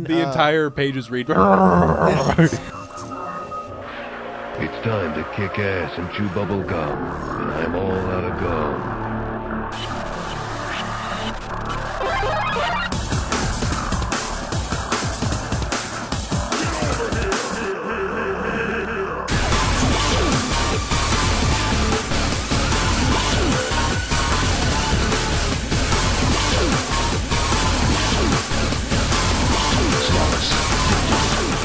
The entire pages read. It's time to kick ass and chew bubble gum, and I'm all out of gum.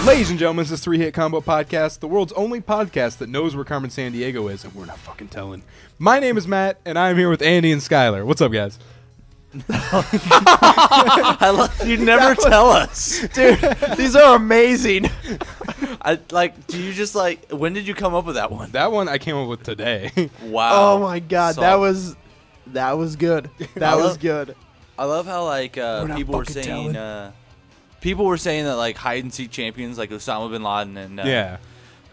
Ladies and gentlemen, this is Three Hit Combo Podcast, the world's only podcast that knows where Carmen Sandiego is, and we're not fucking telling. My name is Matt, and I'm here with Andy and Skylar. What's up, guys? You never tell us, dude. These are amazing. Do you just when did you come up with that one? That one I came up with today. Wow. Oh my god, that was good. That was good. I love how people were saying people were saying that hide and seek champions like Osama bin Laden and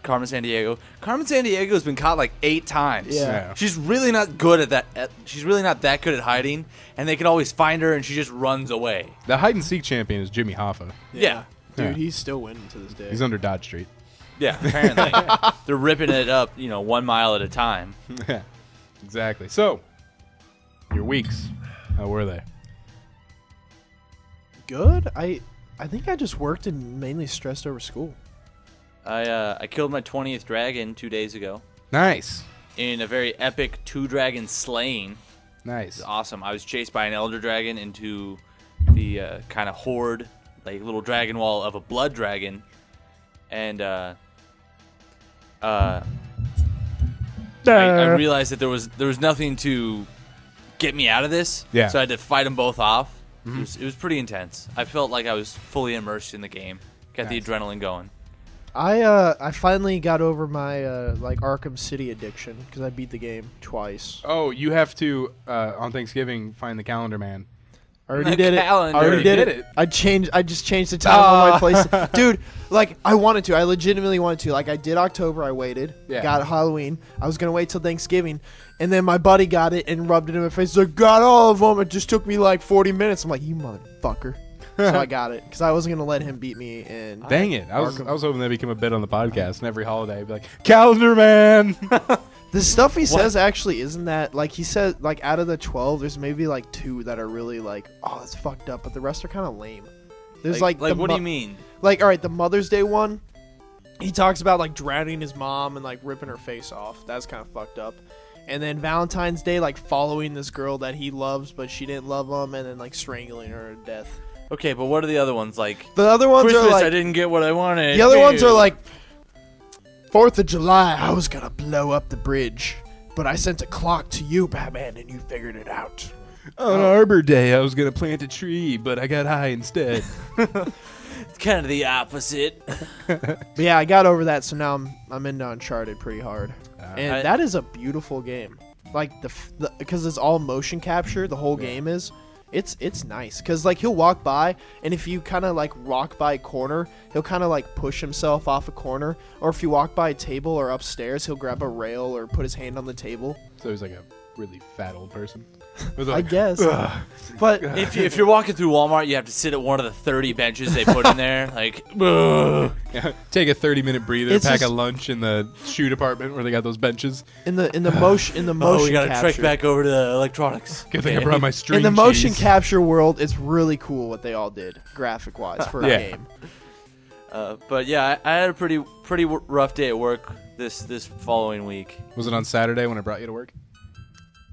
Carmen Sandiego. Carmen Sandiego has been caught 8 times. Yeah. She's really not good at that. She's really not that good at hiding, and they can always find her, and she just runs away. The hide and seek champion is Jimmy Hoffa. Yeah. Dude, he's still winning to this day. He's under Dodge Street. Yeah, apparently. They're ripping it up, 1 mile at a time. Yeah, exactly. So, your weeks, how were they? Good. I think I just worked and mainly stressed over school. I killed my 20th dragon 2 days ago. Nice. In a very epic 2-dragon slaying. Nice. It was awesome. I was chased by an elder dragon into the kind of horde, little dragon wall of a blood dragon, and I realized that there was nothing to get me out of this. Yeah. So I had to fight them both off. Mm-hmm. It was pretty intense. I felt like I was fully immersed in the game. Got the adrenaline going. I finally got over my Arkham City addiction because I beat the game twice. Oh, you have to on Thanksgiving find the calendar man. I already did it. Calendar. I already did it. I just changed the time on my place. Dude, I wanted to. I legitimately wanted to. I did October. I waited. Yeah. Got Halloween. I was going to wait till Thanksgiving. And then my buddy got it and rubbed it in my face. He's like, got all of them. It just took me 40 minutes. I'm like, you motherfucker. So I got it because I wasn't going to let him beat me. And Dang it. I was hoping that became a bit on the podcast, and every holiday I'd be like, calendar man. The stuff he says actually isn't that, he said, out of the 12, there's maybe 2 that are really oh, that's fucked up, but the rest are kind of lame. There's what do you mean? All right, the Mother's Day one, he talks about drowning his mom and ripping her face off. That's kind of fucked up. And then Valentine's Day, following this girl that he loves, but she didn't love him, and then strangling her to death. Okay, but what are the other ones The other ones Christmas, are I didn't get what I wanted. The other ones are 4th of July, I was gonna blow up the bridge, but I sent a clock to you, Batman, and you figured it out. On Arbor Day, I was going to plant a tree, but I got high instead. It's kind of the opposite. But yeah, I got over that, so now I'm into Uncharted pretty hard. And that is a beautiful game. Because it's all motion capture, the whole game is. It's nice because he'll walk by, and if you kind of walk by a corner, he'll kind of push himself off a corner, or if you walk by a table or upstairs, he'll grab a rail or put his hand on the table. So he's a really fat old person. I guess. But if you're walking through Walmart, you have to sit at one of the 30 benches they put in there. Yeah, take a 30-minute breather, pack a lunch in the shoe department where they got those benches. In the motion we gotta capture. trek back over to electronics. Good thing I brought my string In the motion cheese. capture world, it's really cool what they all did graphic wise for a game. But yeah, I had a pretty rough day at work this following week. Was it on Saturday when I brought you to work?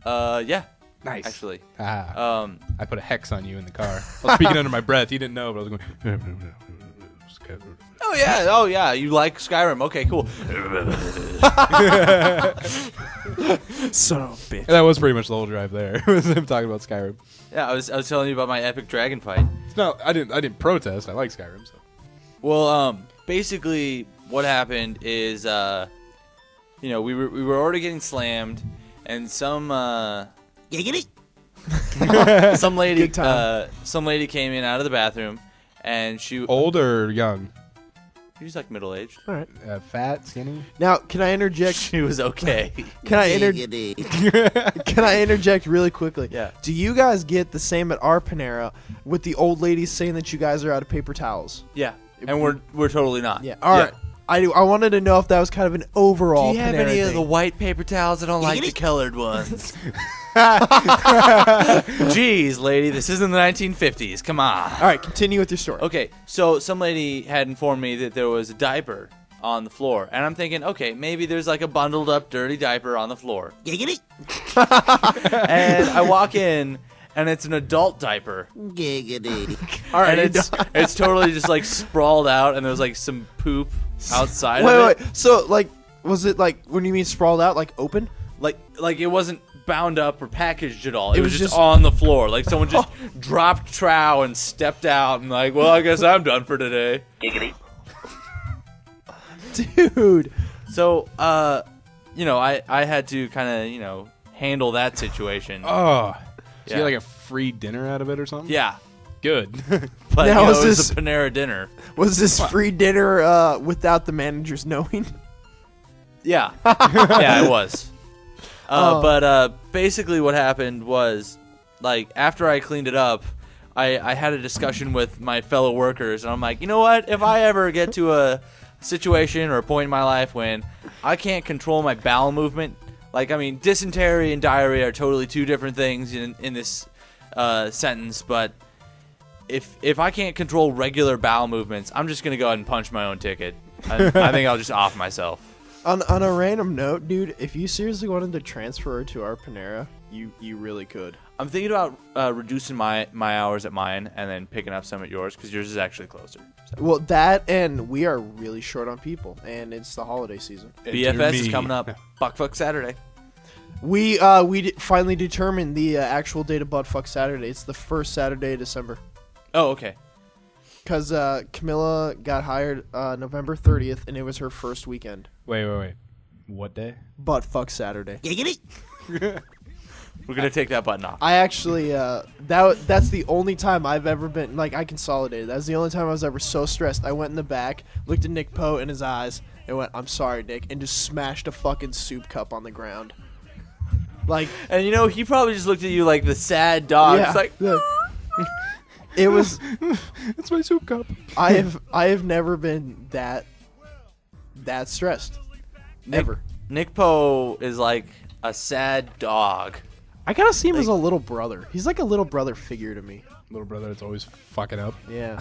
Yeah. Nice. Actually. I put a hex on you in the car. I was speaking under my breath. You didn't know, but I was going... Oh yeah. You like Skyrim? Okay, cool. Son of a bitch. That was pretty much the whole drive there. Was him talking about Skyrim. Yeah, I was telling you about my epic dragon fight. No, I didn't protest. I like Skyrim. So. Well, basically, what happened is, we were already getting slammed, and some Giggity. some lady came in out of the bathroom, and she old or young? She's like middle-aged. All right. Fat, skinny. Now, can I interject? She was okay. Can I interject really quickly? Yeah. Do you guys get the same at our Panera with the old ladies saying that you guys are out of paper towels? Yeah. And we're totally not. Yeah. All right. I do. I wanted to know if that was kind of an overall. Do you have Panera any thing. of the white paper towels? I don't like the colored ones. Jeez, lady, this isn't the 1950s. Come on. All right, continue with your story. Okay, so some lady had informed me that there was a diaper on the floor, and I'm thinking, okay, maybe there's like a bundled up dirty diaper on the floor. Giggity. And I walk in, and it's an adult diaper. Giggity. All right, and it's totally just like sprawled out, and there's like some poop outside of it. Wait. So, like, was it like, when you mean sprawled out, like open? Like it wasn't bound up or packaged at all. It was just just on the floor. Like someone just dropped trow and stepped out and like, well, I guess I'm done for today. Giggity. Dude. So, I had to kind of, handle that situation. Oh. Yeah. So you get like a free dinner out of it or something? Yeah. Good. But Now, it was was this- a Panera dinner. Was this free dinner without the managers knowing? Yeah. Yeah, it was. Oh. But basically what happened was, like, after I cleaned it up, I had a discussion with my fellow workers, and I'm like, you know what? If I ever get to a situation or a point in my life when I can't control my bowel movement, like, I mean, dysentery and diarrhea are totally two different things in this sentence, but if I can't control regular bowel movements, I'm just going to go ahead and punch my own ticket. I think I'll just off myself. On a random note, dude, if you seriously wanted to transfer to our Panera, you really could. I'm thinking about reducing my hours at mine and then picking up some at yours because yours is actually closer. So. Well, that and we are really short on people, and it's the holiday season. BFS is coming up. Buttfuck Saturday. We finally determined the actual date of Buttfuck Saturday. It's the first Saturday of December. Oh, okay. Because Camilla got hired November 30th, and it was her first weekend. Wait. What day? Buttfuck Saturday. Giggity. We're going to take that button off. I actually, that's the only time I've ever been, like, I consolidated. That's the only time I was ever so stressed. I went in the back, looked at Nick Poe in his eyes, and went, "I'm sorry, Nick," and just smashed a fucking soup cup on the ground. Like, and he probably just looked at you like the sad dog. yeah, It's like, it was, It's my soup cup. I have never been that stressed. Never. Nick Poe is like a sad dog. I kind of see him as a little brother. He's like a little brother figure to me. Little brother that's always fucking up. Yeah.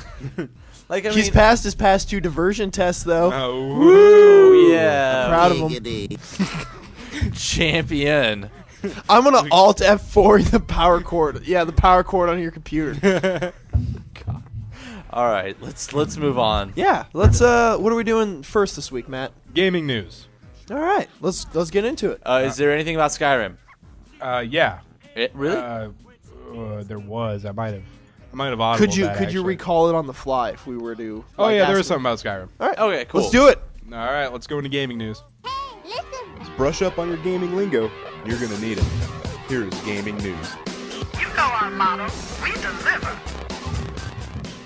Like, I He's mean, passed his past 2 diversion tests, though. Oh. Woo, yeah. Proud of him. Champion. I'm gonna Alt F4 the power cord. Yeah, the power cord on your computer. All right, let's move on. Yeah, let's. What are we doing first this week, Matt? Gaming news. All right, let's get into it. Is there anything about Skyrim? Yeah. Really? There was. I might have audibled Could you that, actually. recall it on the fly if we were to? Oh like, yeah, there ask is something about Skyrim. All right, Okay, cool. Let's do it. All right, let's go into gaming news. Let's brush up on your gaming lingo. You're gonna need it. Here's gaming news. You know our motto, we deliver.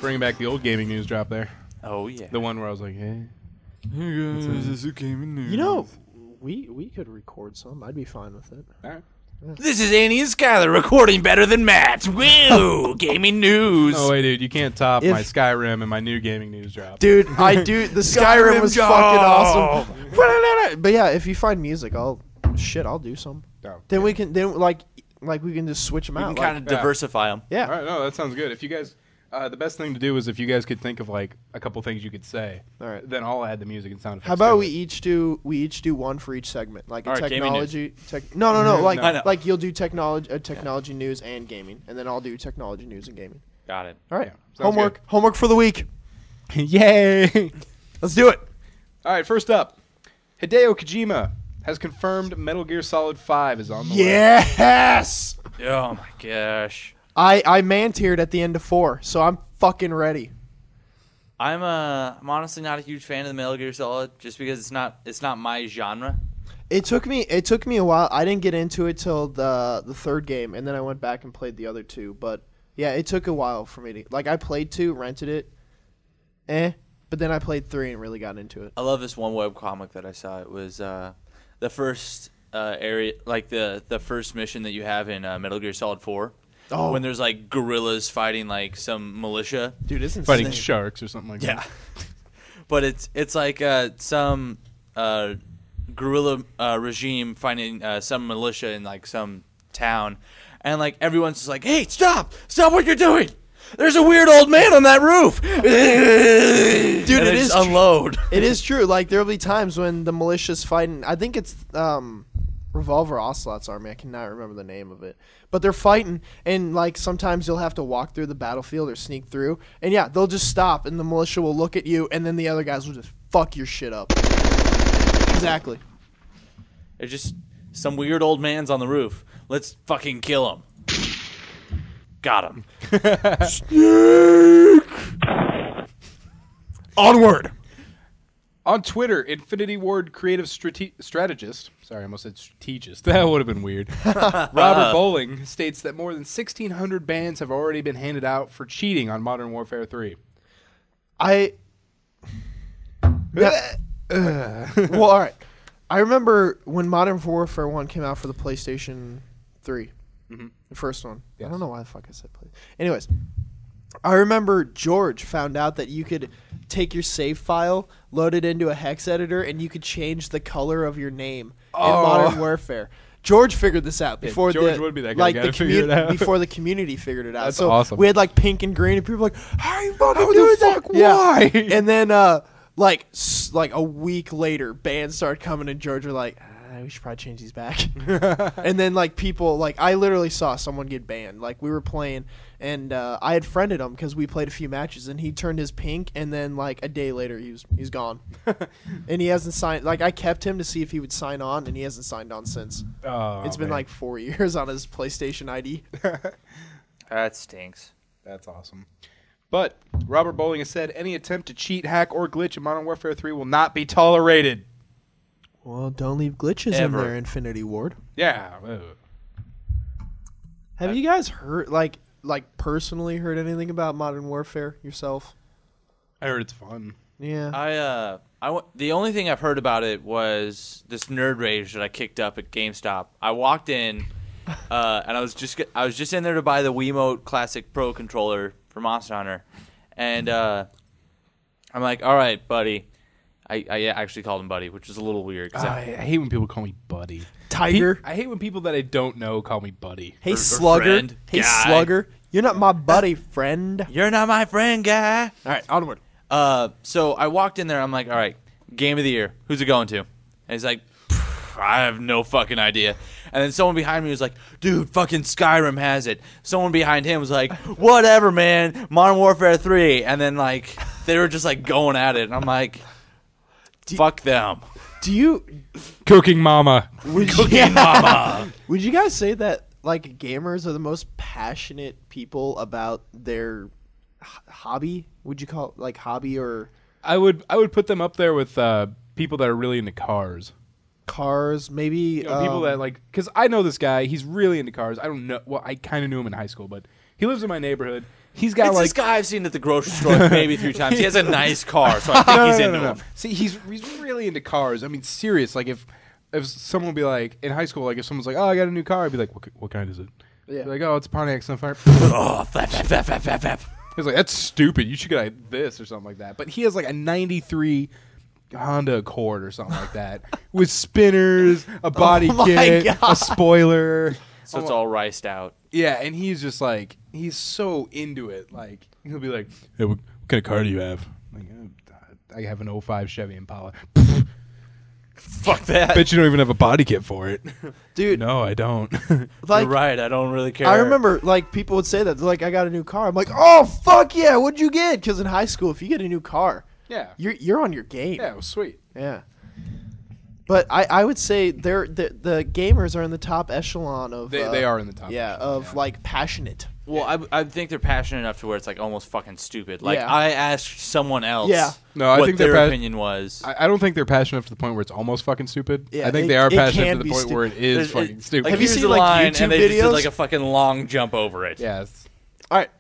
Bringing back the old gaming news drop there. Oh yeah. The one where I was like, hey guys, this is a gaming news. You know, we could record some. I'd be fine with it. All right. This is Annie and Skyler recording better than Matt. Woo! Gaming news. Oh wait, dude, you can't top If- my Skyrim and my new gaming news drop. Dude, I do. The Skyrim was fucking awesome. But yeah, if you find music, I'll do some. Oh, Then we can like we can just switch them We out. can kind of diversify them. yeah. All right, no, that sounds good. If you guys, the best thing to do is if you guys could think of like a couple things you could say. All right. Then I'll add the music and sound effects. How about to we it. each do one for each segment, like a All right, gaming technology. No. Like I know. like you'll do technology news and gaming, and then I'll do technology news and gaming. Got it. All right. Yeah, sounds Homework for the week. Yay! Let's do it. All right, first up, Hideo Kojima has confirmed Metal Gear Solid 5 is on the way. Yes. Oh my gosh. I man-tiered at the end of 4, so I'm fucking ready. I'm honestly not a huge fan of the Metal Gear Solid just because it's not my genre. It took me a while. I didn't get into it till the third game, and then I went back and played the other 2. But yeah, it took a while for me to I played 2, rented it, But then I played 3 and really got into it. I love this one webcomic that I saw. It was the first area, like the first mission that you have in Metal Gear Solid 4. Oh, When there's like gorillas fighting like some militia. dude, isn't Fighting sharks or something like that. But it's like some guerrilla regime fighting some militia in like some town, and like everyone's just like, "Hey, stop what you're doing! There's a weird old man on that roof." Dude, it it is is unload. It is true. Like there'll be times when the militia's fighting. I think it's Revolver Ocelot's army. I cannot remember the name of it. But they're fighting, and like sometimes you'll have to walk through the battlefield or sneak through, and yeah, they'll just stop, and the militia will look at you, and then the other guys will just fuck your shit up. Exactly. It's just some weird old man's on the roof. Let's fucking kill him. Got him. Onward. On Twitter, Infinity Ward creative strategist, sorry, I almost said strategist. That would have been weird. Robert Bowling states that more than 1,600 bans have already been handed out for cheating on Modern Warfare 3. Well, all right. I remember when Modern Warfare 1 came out for the PlayStation 3. The first one. Yes. I don't know why the fuck I said play. Anyways, I remember George found out that you could take your save file, load it into a hex editor, and you could change the color of your name in Modern Warfare. George figured this out before George would be that guy to figure it out. before the community figured it out. That's so awesome. we had like pink and green, and people were like, "How are you fucking How doing the that? fuck? Why?" And then like a week later, bands started coming, and George were like, we should probably change these back. And then like people, like I literally saw someone get banned. Like we were playing, and I had friended him because we played a few matches, and he turned his pink, and then like a day later he's gone. And he hasn't signed. Like I kept him to see if he would sign on, and he hasn't signed on since. It's been like 4 years on his PlayStation ID. That stinks. That's awesome. But Robert Bowling has said any attempt to cheat, hack, or glitch in Modern Warfare 3 will not be tolerated. Well, don't leave glitches in there, Infinity Ward. Yeah. Have you guys heard, like personally heard anything about Modern Warfare yourself? I heard it's fun. Yeah. The only thing I've heard about it was this nerd rage that I kicked up at GameStop. I walked in, and I was just in there to buy the Wiimote Classic Pro controller for Monster Hunter, and I'm like, all right, buddy. I actually called him buddy, which is a little weird. I hate when people call me buddy. Tiger. I hate when people that I don't know call me buddy. Hey, or Slugger. friend, Hey, guy. Slugger. You're not my buddy, friend. You're not my friend, guy. All right, onward. So I walked in there. I'm like, all right, game of the year. Who's it going to? And he's like, I have no fucking idea. And then someone behind me was like, dude, fucking Skyrim has it. Someone behind him was like, whatever, man. Modern Warfare 3. And then, like, they were just, like, going at it. And I'm like, fuck them. Do you... Cooking mama. Cooking mama. Would you guys say that, like, gamers are the most passionate people about their hobby? Would you call it, like, hobby or... I would put them up there with people that are really into cars. Cars, maybe... You know, people that, like... Because I know this guy. He's really into cars. I don't know... Well, I kind of knew him in high school, but he lives in my neighborhood. He's got, It's like... this guy I've seen at the grocery store maybe 3 times. He has a nice car, so I think he's into them. See, he's really into cars. I mean, serious. Like, if someone would be like... In high school, like, if someone's like, oh, I got a new car, I'd be like, what kind is it? Yeah. Be like, oh, it's a Pontiac Sunfire. Oh, flap. He's like, that's stupid. You should get like this or something like that. But he has like a 93 Honda Accord or something like that with spinners, a body kit, a spoiler. So it's all riced out. Yeah, and he's just like, he's so into it. Like, he'll be like, hey, what kind of car do you have? Like, I have an 05 Chevy Impala. Fuck that. Bet you don't even have a body kit for it. Dude. No, I don't. Like, You're right. I don't really care. I remember, like, people would say that. They're like, I got a new car. I'm like, oh, fuck yeah, what'd you get? Because in high school, if you get a new car, Yeah. you're on your game. Yeah, it was sweet. Yeah. But I would say the gamers are in the top echelon of... They are in the top. Yeah, echelon, of, like, passionate. Well, I think they're passionate enough to where it's like almost fucking stupid. Like Yeah. I asked someone else No, I what think their they're opinion was. I don't think they're passionate to the point where it's almost fucking stupid. Yeah, I think it- they are it passionate can to the be point where it There's- is fucking stupid. Like, Have you here's seen, the like, line, YouTube and they just did videos? like a fucking long jump over it. Yes. All right.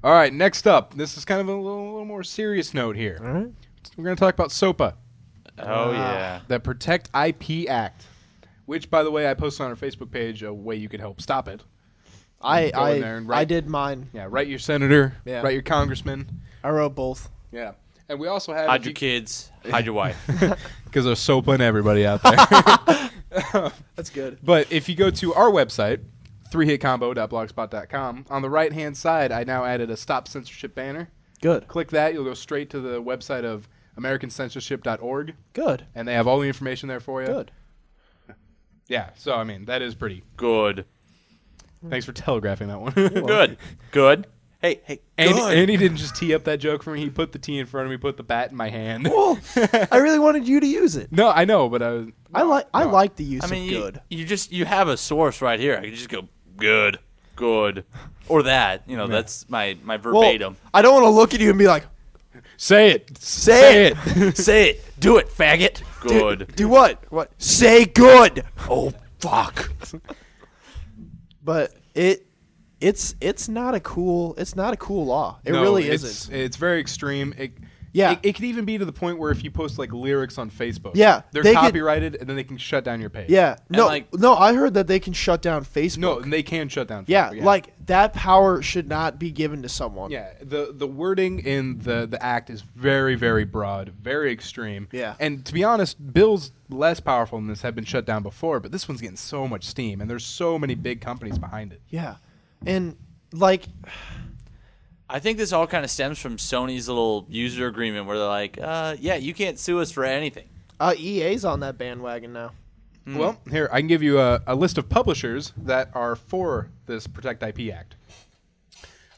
All right, next up. This is kind of a little more serious note here. All right. We're going to talk about SOPA, Oh, yeah. the Protect IP Act, which, by the way, I posted on our Facebook page a way you could help stop it. Go in there and write- I did mine. Yeah, write your senator, Yeah. write your congressman. I wrote both. Yeah. And we also have... Hide your kids. Hide your wife. Because there's SOPA and everybody out there. That's good. But if you go to our website, 3hitcombo.blogspot.com, on the right-hand side, I now added a Stop Censorship banner. Good. Click that. You'll go straight to the website of AmericanCensorship.org, Good. and they have all the information there for you. Good. Yeah, so, I mean, that is pretty... Good. Thanks for telegraphing that one. Good. Good. Hey, And, good. and he didn't just tee up that joke for me. He put the T in front of me, put the bat in my hand. Well, I really wanted you to use it. No, I know, but I was... I like the use I mean, of good. you have a source right here. I can just go good, or that. You know, that's my verbatim. I don't want to look at you and be like, Say it. Say it. Say it. Do it, faggot. Good. do what? What? Say good. Oh fuck. But it's not a cool law. It No, really it's, isn't. It's very extreme. Yeah. It could even be to the point where if you post like lyrics on Facebook, Yeah, they're they could- copyrighted and then they can shut down your page. Yeah. No, like- no, I heard that they can shut down Facebook. No, and they can shut down. Yeah, Facebook, like that power should not be given to someone. Yeah, the wording in the act is very, very broad, very extreme. Yeah. And to be honest, bills less powerful than this have been shut down before, but this one's getting so much steam, and there's so many big companies behind it. Yeah. And like I think this all kind of stems from Sony's little user agreement where they're like, yeah, you can't sue us for anything. EA's on that bandwagon now. Well, here, I can give you a list of publishers that are for this Protect IP Act.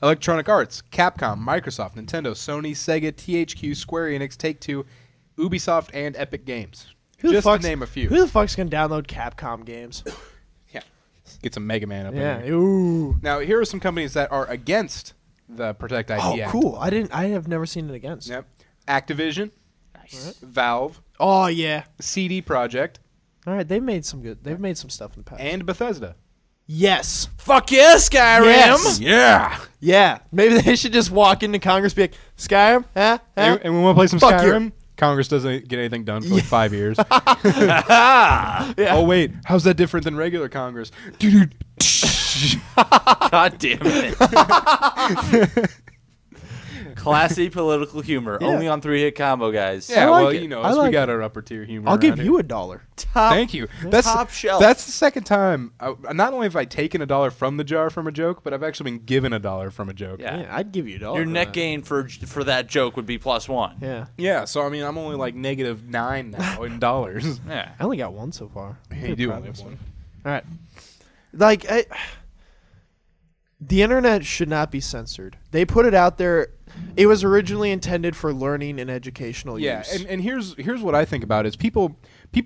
Electronic Arts, Capcom, Microsoft, Nintendo, Sony, Sega, THQ, Square Enix, Take-Two, Ubisoft, and Epic Games. Just to name a few. Who the fuck's gonna download Capcom games? Yeah. Get some Mega Man up in Yeah. here. Ooh. Now, here are some companies that are against the Protect IP Oh, Act. cool. I have never seen it against. Yep. Activision, Nice. Valve, Oh yeah. CD Projekt, All right, they've made some stuff in the past. and Bethesda. Yes. Fuck yeah, Skyrim. Yes. Yeah. Yeah. Maybe they should just walk into Congress and be like, Skyrim? Huh? Huh? And we want to play some Fuck you. Skyrim? Congress doesn't get anything done for like 5 years. Yeah. Oh, wait. How's that different than regular Congress? Dude. God damn it. Classy political humor. Yeah. Only on 3-Hit Combo, guys. Yeah, like well, it. you know, I we like got our upper tier humor. I'll give around you here. $1. Thank you. That's top shelf. That's the second time. Not only have I taken $1 from the jar from a joke, but I've actually been given $1 from a joke. Yeah. Yeah, I'd give you $1. Your for net that. gain for that joke would be +1. Yeah. Yeah. So I mean, I'm only like -9 now in dollars. Yeah. I only got one so far. I'm You pretty do proud only of have one. All right. Like, the internet should not be censored. They put it out there. It was originally intended for learning and educational Yeah, use. and here's what I think about it is people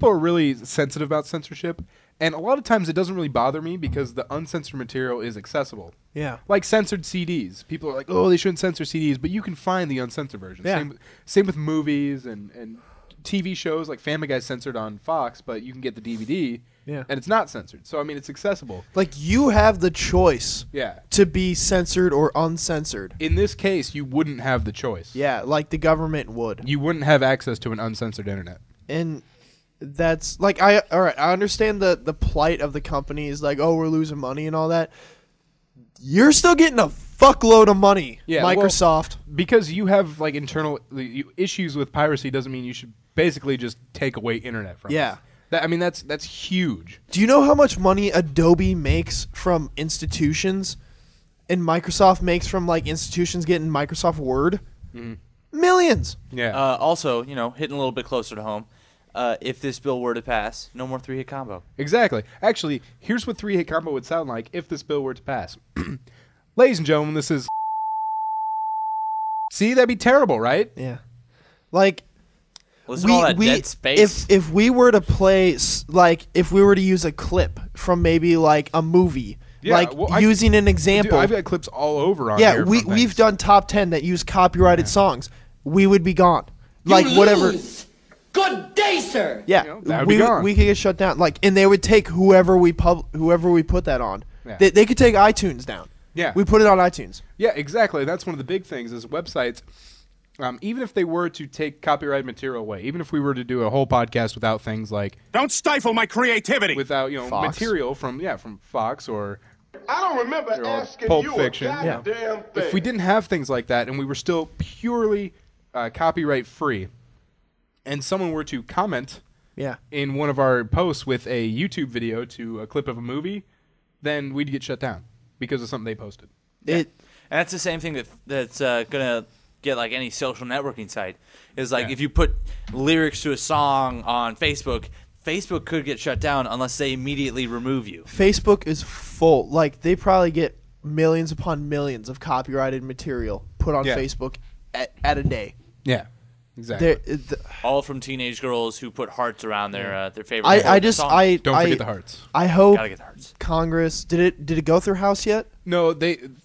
are really sensitive about censorship, and a lot of times it doesn't really bother me because the uncensored material is accessible. yeah. Like censored CDs. People are like, oh, they shouldn't censor CDs, but you can find the uncensored version. Yeah. Same with movies and TV shows, like Family Guy's censored on Fox, but you can get the DVD, Yeah. and it's not censored. So, I mean, it's accessible. Like, you have the choice Yeah. to be censored or uncensored. In this case, you wouldn't have the choice. Yeah, like the government would. You wouldn't have access to an uncensored internet. And that's like I understand the plight of the companies, like, oh, we're losing money and all that. You're still getting a fuckload of money, Yeah, well, Microsoft. Because you have like internal issues with piracy doesn't mean you should basically just take away internet from Yeah. us. I mean that's huge. Do you know how much money Adobe makes from institutions and Microsoft makes from like institutions getting Microsoft Word? Millions. Yeah. Also, you know, hitting a little bit closer to home. If this bill were to pass, no more 3-Hit Combo. Exactly. Actually, here's what 3-Hit Combo would sound like if this bill were to pass. Ladies and gentlemen, this is See, that'd be terrible, right? Yeah. Like Listen to all that dead space. if we were to play like if we were to use a clip from maybe like a movie, Yeah, like well, using an example. Dude, I've got clips all over on yeah, here. we've from things. done top 10 that use copyrighted songs. We would be gone. Like whatever. Good day, sir. Yeah, You know, that would be gone. we could get shut down. Like, and they would take whoever we put that on. Yeah. They could take iTunes down. Yeah. We put it on iTunes. Yeah, exactly. That's one of the big things is websites. Even if they were to take copyrighted material away, even if we were to do a whole podcast without things like Don't stifle my creativity. without Fox. material from Fox or I don't remember asking Pulp you Fiction. a goddamn thing. If we didn't have things like that and we were still purely copyright free, and someone were to comment Yeah. in one of our posts with a YouTube video to a clip of a movie, then we'd get shut down because of something they posted. And that's the same thing that's gonna get like any social networking site is like if you put lyrics to a song on Facebook could get shut down unless they immediately remove you. Facebook is full. Like, they probably get millions upon millions of copyrighted material put on Facebook at a day. Yeah, exactly. All from teenage girls who put hearts around their favorite. Don't forget the hearts. I hope Gotta get the hearts. Congress did it go through House yet? No,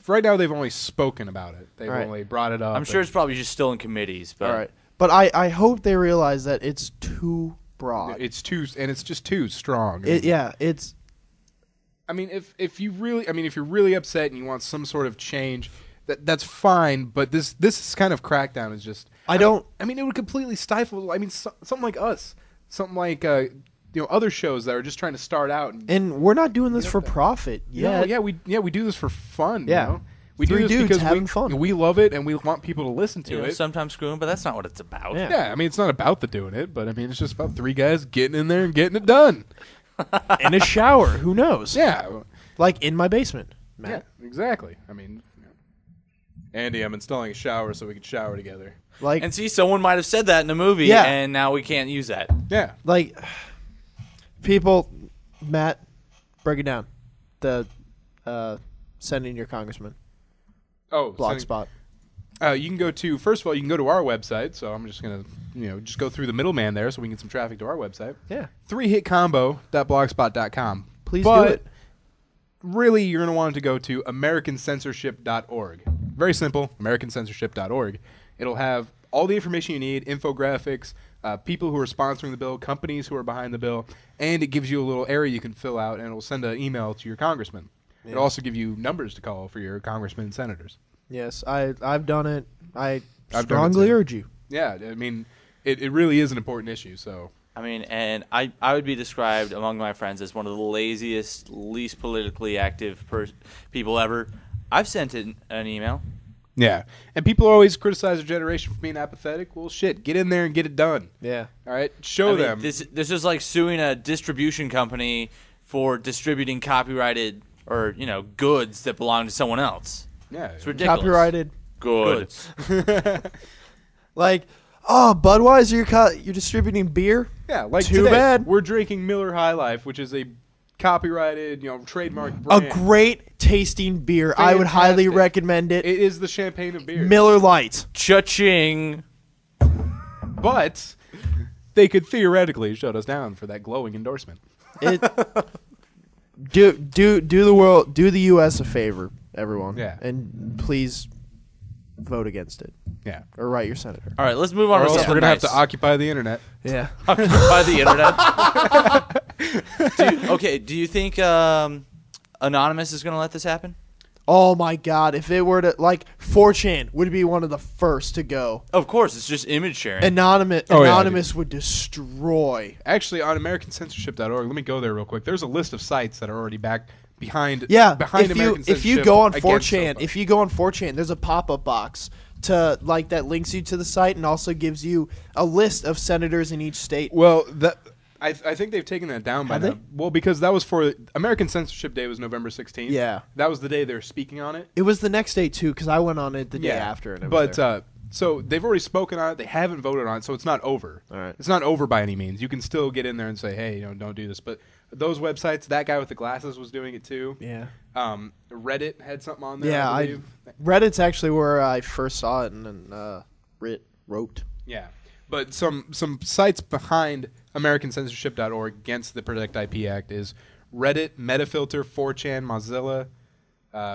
right now they've only spoken about it. They've Right. only brought it up. I'm sure it's probably just still in committees. But All right, but I hope they realize that it's too broad. it's just too strong. It's. I mean, if you're really upset and you want some sort of change, that's fine. But this kind of crackdown is just. I mean, it would completely stifle. I mean, something like us, something like other shows that are just trying to start out. And we're not doing this for profit yet. No, we do this for fun. Yeah. You know? We Three do this dudes because having fun. We love it and we want people to listen to it. sometimes screwing, but that's not what it's about. Yeah. I mean, it's not about the doing it, but I mean, it's just about three guys getting in there and getting it done. In a shower, who knows? Yeah. Like in my basement, Matt. Yeah, exactly. I mean, Andy, I'm installing a shower so we can shower together. Like, And see, someone might have said that in a movie, Yeah. and now we can't use that. Yeah. like people, Matt, break it down. The sending your congressman. Oh, Blogspot. You can go to first of all, you can go to our website. So I'm just gonna just go through the middleman there so we can get some traffic to our website. Yeah. 3hitcombo.blogspot.com. Please But do it. really, you're gonna want to go to americancensorship.org. Very simple, americancensorship.org. It'll have all the information you need, infographics, people who are sponsoring the bill, companies who are behind the bill, and it gives you a little area you can fill out, and it'll send an email to your congressman. Yeah. It'll also give you numbers to call for your congressmen and senators. Yes, I've done it. I've done it strongly too. urge you. Yeah, I mean, it really is an important issue. So I mean, and I would be described among my friends as one of the laziest, least politically active people ever. I've sent an email. yeah, and people always criticize our generation for being apathetic. Well, shit, get in there and get it done. Yeah. All right, show I mean, them. This is like suing a distribution company for distributing copyrighted or goods that belong to someone else. Yeah, It's ridiculous. Copyrighted goods. Like, oh, Budweiser, you're distributing beer? Yeah, like Too today, bad. we're drinking Miller High Life, which is a copyrighted, trademark A brand. great tasting beer. I would highly Fantastic. recommend it. It is the champagne of beer. Miller Lite. Cha-ching. But they could theoretically shut us down for that glowing endorsement. It do the U.S. a favor, everyone. Yeah. And please vote against it Yeah. or write your senator. All right, let's move on Or to else something we're gonna nice. have to occupy the internet. Yeah. By the internet. Do you think Anonymous is going to let this happen? Oh my God! If it were to 4chan would be one of the first to go. Of course, it's just image sharing. Anonymous would destroy. Actually, on AmericanCensorship.org, let me go there real quick. There's a list of sites that are already behind. Yeah, behind American if you Censorship go on against 4chan, SOPA. if you go on 4chan, there's a pop-up box to that links you to the site and also gives you a list of senators in each state. Well, I think they've taken that down by Have now. they? Well, because that was for American Censorship Day was November 16th. Yeah. That was the day they were speaking on it. It was the next day too, because I went on it the day after. And it was there. So they've already spoken on it. They haven't voted on it, so it's not over. All right. It's not over by any means. You can still get in there and say, hey, don't do this. But those websites, that guy with the glasses was doing it too. Yeah. Reddit had something on there. Yeah, I believe. Reddit's actually where I first saw it and wrote. Yeah. But some sites behind AmericanCensorship.org against the Protect IP Act is Reddit, Metafilter, 4chan, Mozilla,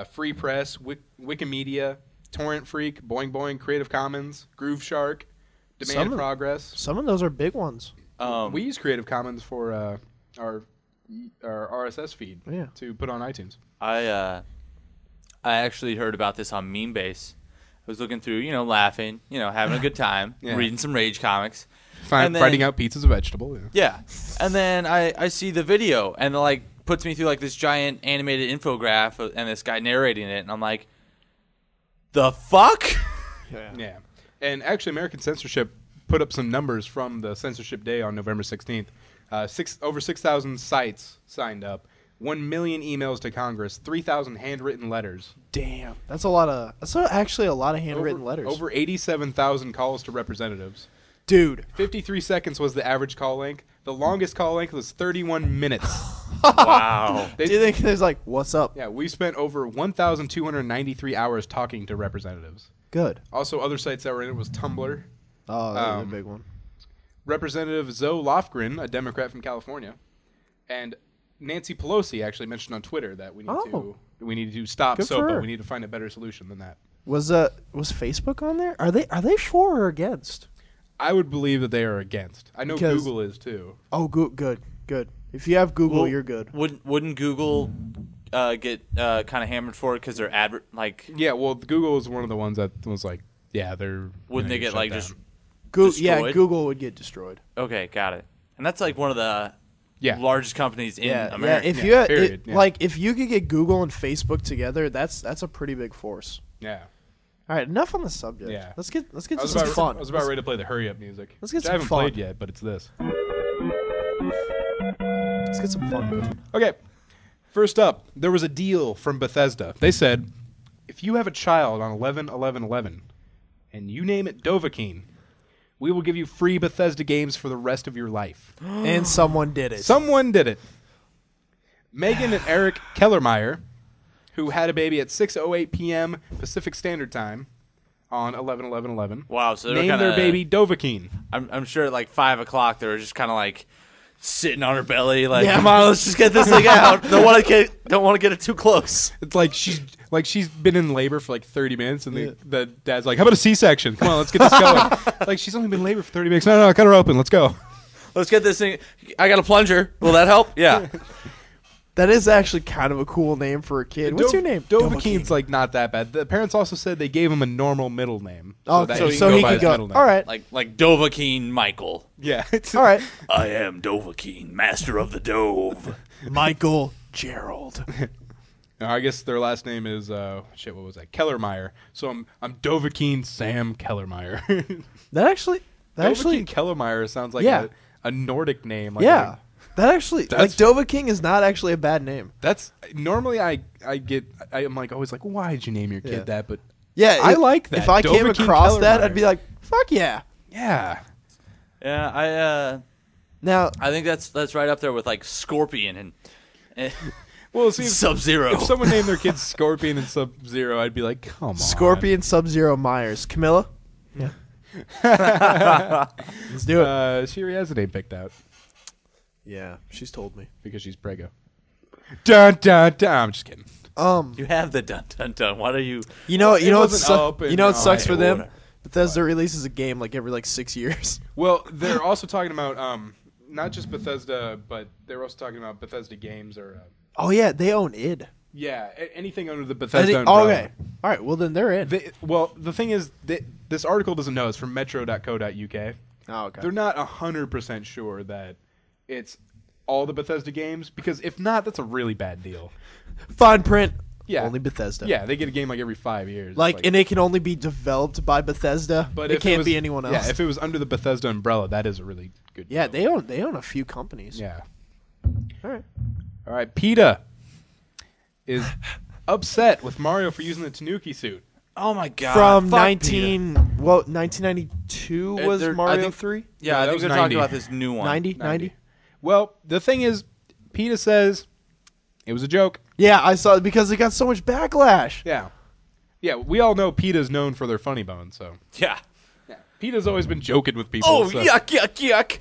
Free Press, Wikimedia, Torrent Freak, Boing Boing, Creative Commons, Groove Shark, Demand Progress. Some of those are big ones. We use Creative Commons for our RSS feed Yeah. to put on iTunes. I I actually heard about this on Meme Base. I was looking through, laughing, having a good time, reading some Rage comics. Finding out pizza's a vegetable. Yeah. And then I see the video, and it, puts me through, this giant animated infograph and this guy narrating it, and I'm like, the fuck? Yeah. And actually, American Censorship put up some numbers from the Censorship Day on November 16th. Over 6,000 sites signed up, 1 million emails to Congress, 3,000 handwritten letters. Damn, that's actually a lot of handwritten letters. Over 87,000 calls to representatives. Dude, 53 seconds was the average call length. The longest call length was 31 minutes. Wow. Do you think there's what's up? Yeah, we spent over 1,293 hours talking to representatives. Good. Also, other sites that were in it was Tumblr. Oh, that was a big one. Representative Zoe Lofgren, a Democrat from California, and Nancy Pelosi actually mentioned on Twitter that we need to stop Good for SOPA. her. We need to find a better solution than that. Was Facebook on there? Are they for or against? I would believe that they are against. I know Because- Google is too. Oh, good. If you have Google, you're good. Wouldn't Google get kind of hammered for it because they're Yeah, well, Google is one of the ones that was they're. Wouldn't they get shut down. just Yeah, destroyed? Google would get destroyed. Okay, got it. And that's one of the Yeah. largest companies in Yeah, America. if Yeah, you period, yeah. if you could get Google and Facebook together, that's a pretty big force. Yeah. All right, enough on the subject. Yeah. Let's get I to was some about, fun. I was about ready to play the hurry up music. Let's get which some I haven't fun. played yet, but it's this. Let's get some fun going. Okay. First up, there was a deal from Bethesda. They said, if you have a child on 11/11/11 and you name it Dovahkiin, we will give you free Bethesda games for the rest of your life. And someone did it. Someone did it. Megan and Eric Kellermeyer, who had a baby at 6:08 p.m. Pacific Standard Time on 11/11/11. Wow, so they were named their kinda- baby Dovahkiin. I'm sure at 5 o'clock they were just kind of sitting on her belly, Yeah. come on, let's just get this thing out. Don't want to get it too close. It's she's been in labor for 30 minutes, and the dad's like, "How about a C-section? Come on, let's get this going." She's only been in labor for 30 minutes. No, cut her open. Let's go. Let's get this thing. I got a plunger. Will that help? Yeah. That is actually kind of a cool name for a kid. What's your name? Dovahkiin's not that bad. The parents also said they gave him a normal middle name. Oh, that so he by could his go. middle name. All right. like Dovahkiin Michael. Yeah. All right. I am Dovahkiin, master of the Dove. Michael Gerald. I guess their last name is what was that? Kellermeyer. So I'm Dovahkiin Sam Kellermeyer. Dovahkiin Kellermeyer sounds like a Nordic name. Yeah. Dovahkiin is not actually a bad name. That's normally I'm always like, why did you name your kid that? But Yeah, I like that. If I came Dovahkiin across that, Kellermeyer. I'd be like, fuck yeah. Yeah. Yeah, Now, I think that's right up there with Scorpion and Well, see, Sub-Zero. if someone named their kid Scorpion and Sub-Zero, I'd be like, come on. Scorpion, Sub-Zero, Myers. Camilla? Yeah. Let's do it. She already has a name picked out Yeah, she's told me. because she's prego. Dun dun dun. I'm just kidding. You have the dun dun dun. Why are you? You know It what wasn't up and sucks for down. them? Whatever. Bethesda releases a game every 6 years. Well, they're also talking about not just Bethesda, but they're also talking about Bethesda games or Oh yeah, they own id. anything under the Bethesda umbrella. Okay. All right, well then they're in. The thing is, this article doesn't know. It's from metro.co.uk. Oh, okay. They're not 100% sure that it's all the Bethesda games, because if not, that's a really bad deal. Fine print. Yeah. Only Bethesda. Yeah, they get a game every 5 years. And it can only be developed by Bethesda. but it if can't was- be anyone else. Yeah, if it was under the Bethesda umbrella, that is a really good Yeah, deal. they own a few companies. Yeah. All All right, PETA is upset with Mario for using the Tanuki suit. Oh my god! From Fuck 1992 was I Mario think- 3? Yeah, No, I that think was they're 90. talking about this new one. 90? Well, the thing is, PETA says it was a joke. Yeah, I saw it because it got so much backlash. Yeah. Yeah, we all know PETA's known for their funny bones, so. Yeah. PETA's always been joking with people. Oh, so. yuck!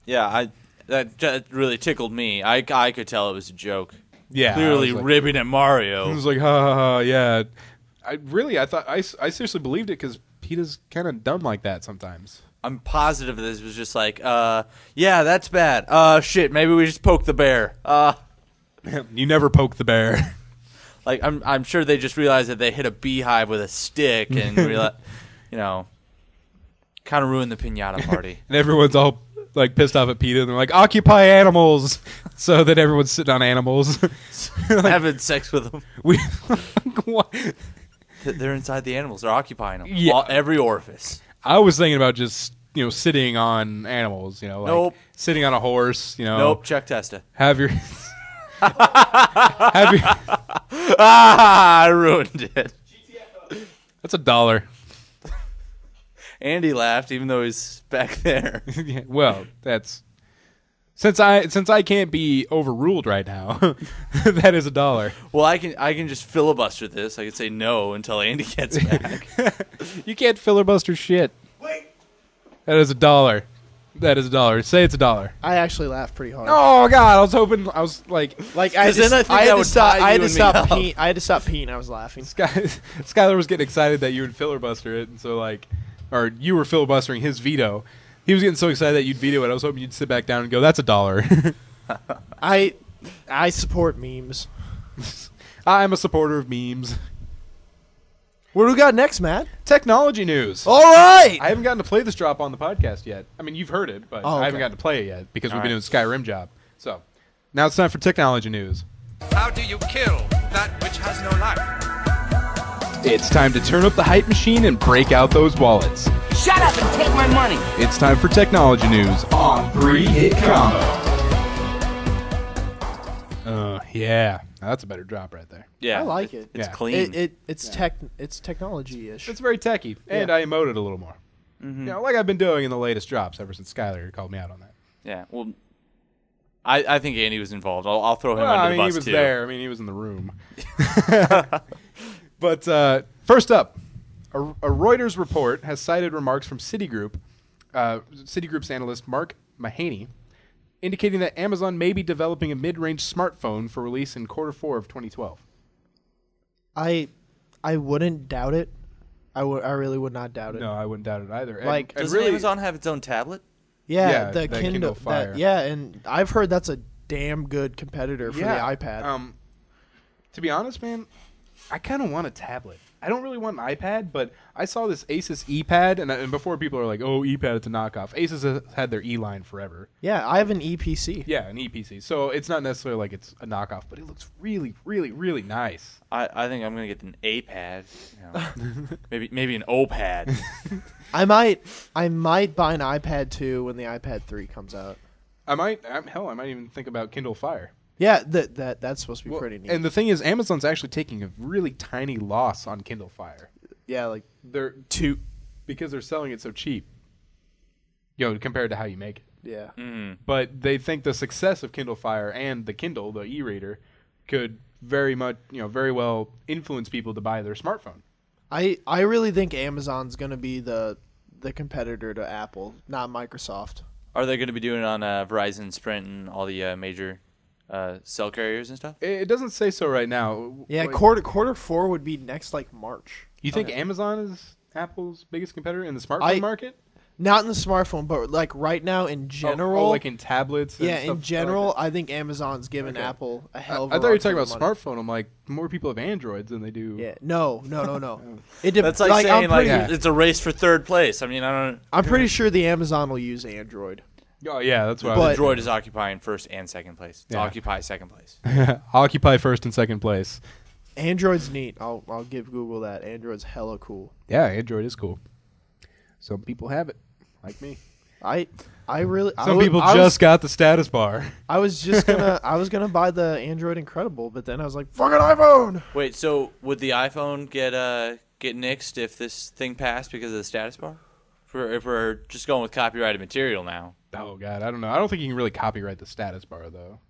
Yeah, that really tickled me. I could tell it was a joke. Yeah. Clearly I was like, ribbing at Mario. I was like, ha ha ha, yeah. I thought, I seriously believed it because PETA's kind of dumb like that sometimes. I'm positive this was just yeah, that's bad. Shit, maybe we just poke the bear. You never poke the bear. Like I'm sure they just realized that they hit a beehive with a stick and kind of ruined the piñata party. And everyone's all like pissed off at PETA, and they're like, "Occupy animals," so that everyone's sitting on animals, having sex with them. What? They're inside the animals. They're occupying them. Yeah. Every orifice. I was thinking about just sitting on animals. Like Nope. Sitting on a horse. Nope. Check Testa. Have your I ruined it. That's $1. Andy laughed, even though he's back there. Yeah, well, that's since I can't be overruled right now. That is $1. Well, I can just filibuster this. I can say no until Andy gets back. You can't filibuster shit. Wait. That is $1. That is $1. Say it's $1. I actually laughed pretty hard. Oh God! I was hoping. I was like I then I think that would tie I had you to and me stop up. peeing. I had to stop peeing. I was laughing. Skylar was getting excited that you would filibuster it, and so or you were filibustering his veto. He was getting so excited that you'd veto it. I was hoping you'd sit back down and go, "That's $1." I support memes. I'm a supporter of memes. What do we got next, Matt? Technology news. All right. I haven't gotten to play this drop on the podcast yet. I mean, you've heard it, but I haven't gotten to play it yet because we've been doing Skyrim job. So now it's time for technology news. How do you kill that which has no life? It's time to turn up the hype machine and break out those wallets. Shut up and take my money. It's time for technology news on 3-Hit Combo. Yeah. Now that's a better drop right there. Yeah, I like it. It's Yeah. clean. It's technology-ish. It's very techy, and I emoted a little more. Like I've been doing in the latest drops ever since Skylar called me out on that. Yeah. Well, I think Andy was involved. I'll throw him Well, under I the mean, bus he was too. there. I mean, he was in the room. But first up, a Reuters report has cited remarks from Citigroup's analyst Mark Mahaney, indicating that Amazon may be developing a mid-range smartphone for release in Q4 of 2012. I wouldn't doubt it. I really would not doubt it. No, I wouldn't doubt it either. Like, and Doesn't really, Amazon have its own tablet? Yeah, the the Kindle Kindle. Fire. And I've heard that's a damn good competitor for the iPad. To be honest, man, I kind of want a tablet. I don't really want an iPad, but I saw this Asus E-Pad, and before people are like, "Oh, E-Pad, it's a knockoff." Asus has had their E-line forever. Yeah, I have an EPC. Yeah, an EPC. So it's not necessarily like it's a knockoff, but it looks really, really, really nice. I think I'm gonna get an A-pad. Maybe an O-pad. I might buy an iPad 2 when the iPad 3 comes out. I might even think about Kindle Fire. Yeah, that's supposed to be pretty neat. And the thing is, Amazon's actually taking a really tiny loss on Kindle Fire. Yeah, like They're because they're selling it so cheap. Compared to how you make it. yeah. But they think the success of Kindle Fire and the Kindle, the e-reader, could very well influence people to buy their smartphone. I really think Amazon's going to be the competitor to Apple, not Microsoft. Are they going to be doing it on Verizon, Sprint, and all the major cell carriers and stuff? It doesn't say so right now. Yeah, Like, quarter 4 would be next March. You think Amazon is Apple's biggest competitor in the smartphone market? Not in the smartphone, but like right now in general. like in tablets. And yeah, stuff in general, like I think Amazon's giving Apple a hell of a I thought you were run talking for about the money. smartphone. I'm like, more people have Androids than they do. Yeah, no. That's like saying I'm it's a race for third place. I mean, I'm pretty sure the Amazon will use Android. Oh yeah, that's what. But- Android is occupying first and second place. It's Yeah. occupy second place. Occupy first and second place. Android's neat. I'll give Google that. Android's hella cool. Yeah, Android is cool. Some people have it, like me. Some people just got the status bar. I was gonna buy the Android Incredible, but then I was like, fucking iPhone. Wait, so would the iPhone get nixed if this thing passed because of the status bar? If we're just going with copyrighted material now. Oh god, I don't know. I don't think you can really copyright the status bar though.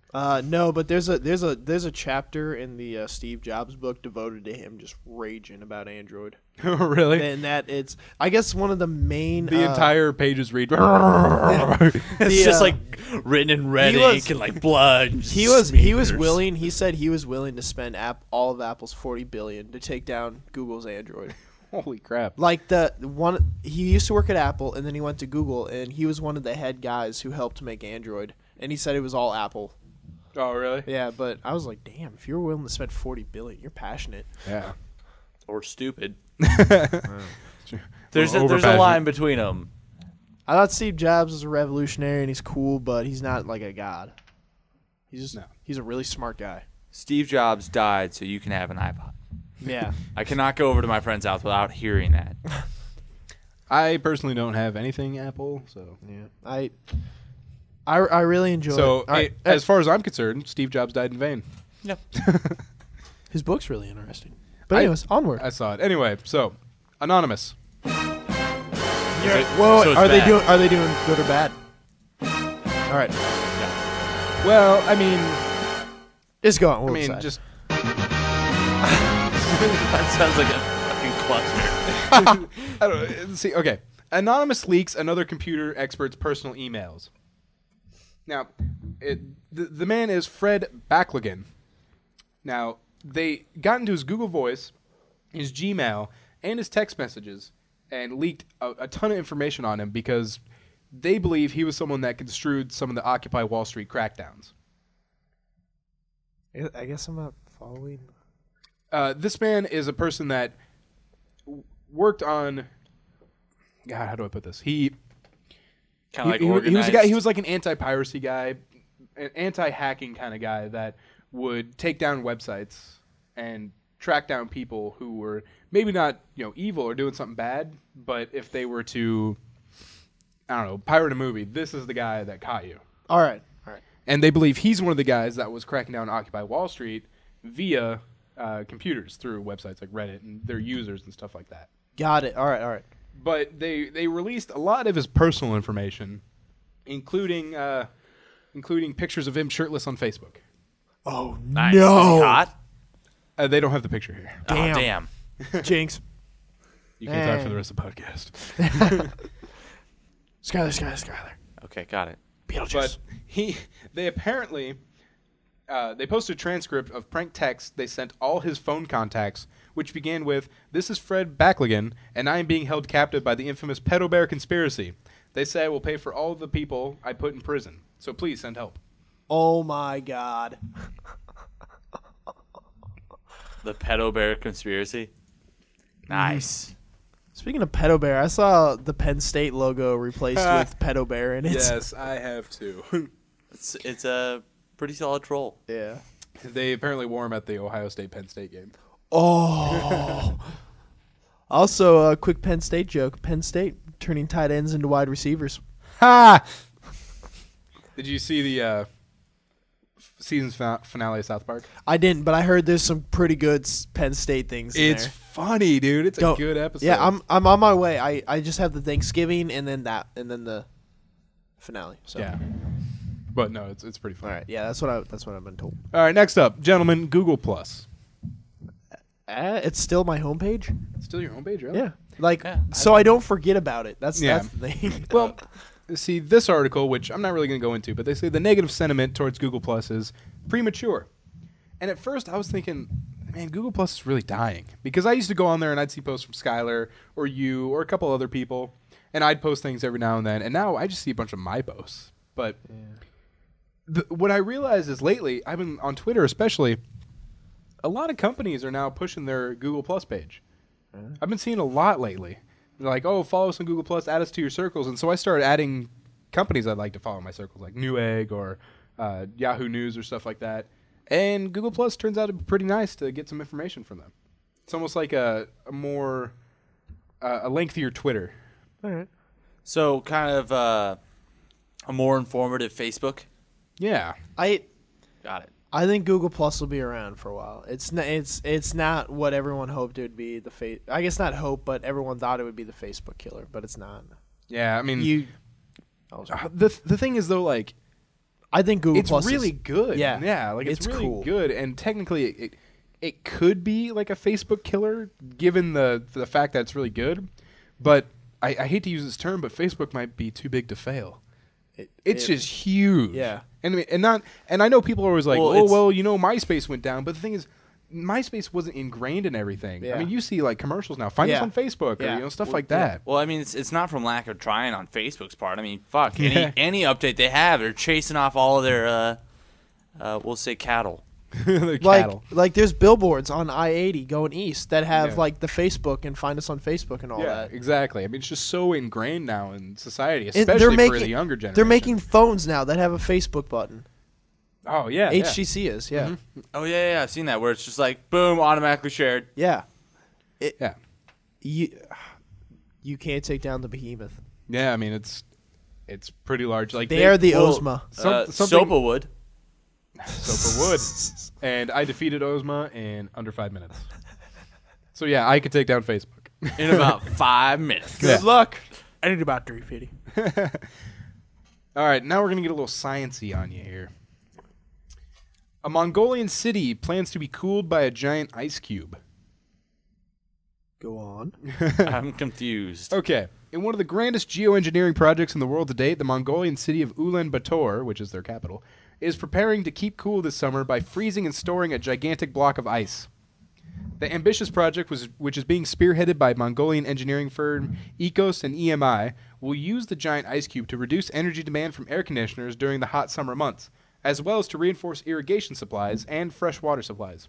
No, but there's a chapter in the Steve Jobs book devoted to him just raging about Android. Really? And that it's, I guess, one of the main. The entire page is read. It's just like written in red ink and like blood. He was willing. He said he was willing to spend all of Apple's $40 billion to take down Google's Android. Holy crap! Like he used to work at Apple, and then he went to Google, and he was one of the head guys who helped make Android. And he said it was all Apple. Oh, really? Yeah, but I was like, damn, if you're willing to spend $40 billion, you're passionate. Yeah. Or stupid. There's There's a line between them. I thought Steve Jobs was a revolutionary and he's cool, but he's not like a god. He's a really smart guy. Steve Jobs died so you can have an iPod. Yeah. I cannot go over to my friend's house without hearing that. I personally don't have anything Apple, so yeah. I really enjoy it. Right. As far as I'm concerned, Steve Jobs died in vain. Yep. His book's really interesting. But anyways, onward. I saw it. Anyway, so Anonymous. Whoa, so it's are they bad. doing good or bad? All right. Yeah. Well, I mean, It's going. I mean, just That sounds like a fucking cluster. I don't know. See, okay. Anonymous leaks another computer expert's personal emails. Now, the man is Fred Backlog. Now, they got into his Google Voice, his Gmail, and his text messages, and leaked a ton of information on him because they believe he was someone that construed some of the Occupy Wall Street crackdowns. I guess I'm not following. This man is a person that worked on. God, how do I put this? He was a guy. He was like an anti-piracy guy, an anti-hacking kind of guy that would take down websites and track down people who were maybe not evil or doing something bad, but if they were to, I don't know, pirate a movie, this is the guy that caught you. All right. And they believe he's one of the guys that was cracking down Occupy Wall Street via computers through websites like Reddit and their users and stuff like that. Got it. All right. But they released a lot of his personal information, including pictures of him shirtless on Facebook. Oh, nice. no. Is he hot? They don't have the picture here. Damn. Oh, damn. Jinx. You can talk for the rest of the podcast. Skyler. Okay, got it. Beetlejuice. But they apparently they posted a transcript of prank texts they sent all his phone contacts, which began with, "This is Fred Backlog, and I am being held captive by the infamous Pedo Bear conspiracy. They say I will pay for all the people I put in prison, so please send help." Oh my God. The Pedo Bear conspiracy. Nice. Speaking of Pedo Bear, I saw the Penn State logo replaced with Pedo Bear in it. Yes, I have too. It's a pretty solid troll. Yeah. They apparently wore him at the Ohio State-Penn State game. Oh. Also, a quick Penn State joke. Penn State turning tight ends into wide receivers. Ha! Did you see the season finale of South Park? I didn't, but I heard there's some pretty good Penn State things in It's there. funny, dude. It's a good episode. Yeah, I'm on my way. I just have the Thanksgiving and then the finale. So. Yeah. But no, it's pretty fun. All right. Yeah, that's what I've been told. All right, next up, gentlemen, Google Plus. It's still my homepage. Still your homepage, really? Yeah. So I don't forget about it. That's the thing. Well, see, this article, which I'm not really going to go into, but they say the negative sentiment towards Google Plus is premature. And at first I was thinking, man, Google Plus is really dying. Because I used to go on there and I'd see posts from Skylar or you or a couple other people, and I'd post things every now and then. And now I just see a bunch of my posts. But what I realized is lately, I've been on Twitter especially, a lot of companies are now pushing their Google Plus page. I've been seeing a lot lately. They're like, oh, follow us on Google Plus, add us to your circles. And so I started adding companies I'd like to follow in my circles, like Newegg or Yahoo News or stuff like that. And Google Plus turns out to be pretty nice to get some information from them. It's almost like a more a lengthier Twitter. All right. So kind of a more informative Facebook. Yeah. Got it. I think Google Plus will be around for a while. It's not what everyone hoped it would be. I guess not hope, but everyone thought it would be the Facebook killer, but it's not. Yeah, I mean, the thing is though, like, I think Google it's Plus really is, good. Yeah, like it's really cool. good, and technically it could be like a Facebook killer given the fact that it's really good. But I hate to use this term, but Facebook might be too big to fail. It's just huge. Yeah. And I know people are always like, MySpace went down, but the thing is, MySpace wasn't ingrained in everything. Yeah. I mean, you see like commercials now. Find us on Facebook or stuff like that. Well, I mean, it's not from lack of trying on Facebook's part. I mean, fuck any update they have, they're chasing off all of their we'll say cattle. The cattle. Like there's billboards on I-80 going east that have Yeah. like the Facebook and find us on Facebook and all Yeah, that. exactly. I mean, it's just so ingrained now in society, And especially for the younger generation. They're making phones now that have a Facebook button. Oh, yeah. HTC is, yeah. Mm-hmm. Oh yeah, I've seen that where it's just like boom, automatically shared. Yeah. Yeah. You can't take down the behemoth. Yeah, I mean, it's pretty large. Like They're the Ozma. Sopa would. Sopa would. And I defeated Ozma in under 5 minutes. So, yeah, I could take down Facebook. In about 5 minutes. Yeah. Good luck. I need about 350. All right, now we're going to get a little sciencey on you here. A Mongolian city plans to be cooled by a giant ice cube. Go on. I'm confused. Okay. In one of the grandest geoengineering projects in the world to date, the Mongolian city of Ulaanbaatar, which is their capital, is preparing to keep cool this summer by freezing and storing a gigantic block of ice. The ambitious project, which is being spearheaded by Mongolian engineering firm Ecos and EMI, will use the giant ice cube to reduce energy demand from air conditioners during the hot summer months, as well as to reinforce irrigation supplies and fresh water supplies.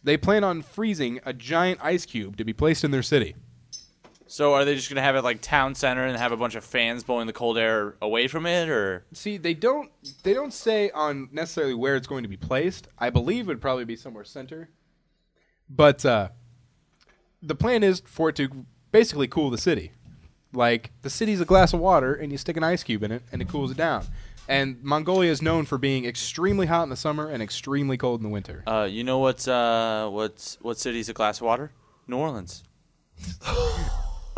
They plan on freezing a giant ice cube to be placed in their city. So are they just going to have it like town center and have a bunch of fans blowing the cold air away from it, or? See, they don't say on necessarily where it's going to be placed. I believe it would probably be somewhere center. But the plan is for it to basically cool the city. Like, the city's a glass of water, and you stick an ice cube in it, and it cools it down. And Mongolia is known for being extremely hot in the summer and extremely cold in the winter. You know what city's a glass of water? New Orleans.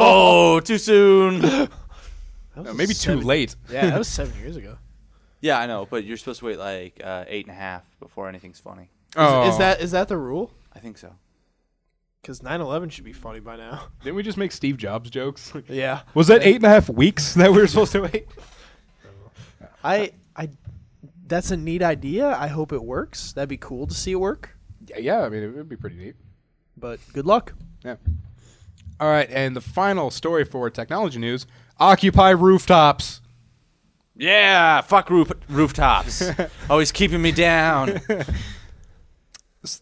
Oh, too soon. No, maybe too late. Yeah, that was 7 years ago. Yeah, I know, but you're supposed to wait like 8.5 before anything's funny. Oh. Is that the rule? I think so. Because 9/11 should be funny by now. Didn't we just make Steve Jobs jokes? Yeah. Was that 8.5 weeks that we were supposed to wait? That's a neat idea. I hope it works. That'd be cool to see it work. Yeah, I mean, it would be pretty neat. But good luck. Yeah. All right, and the final story for technology news, Occupy Rooftops. Yeah, fuck rooftops. Always keeping me down.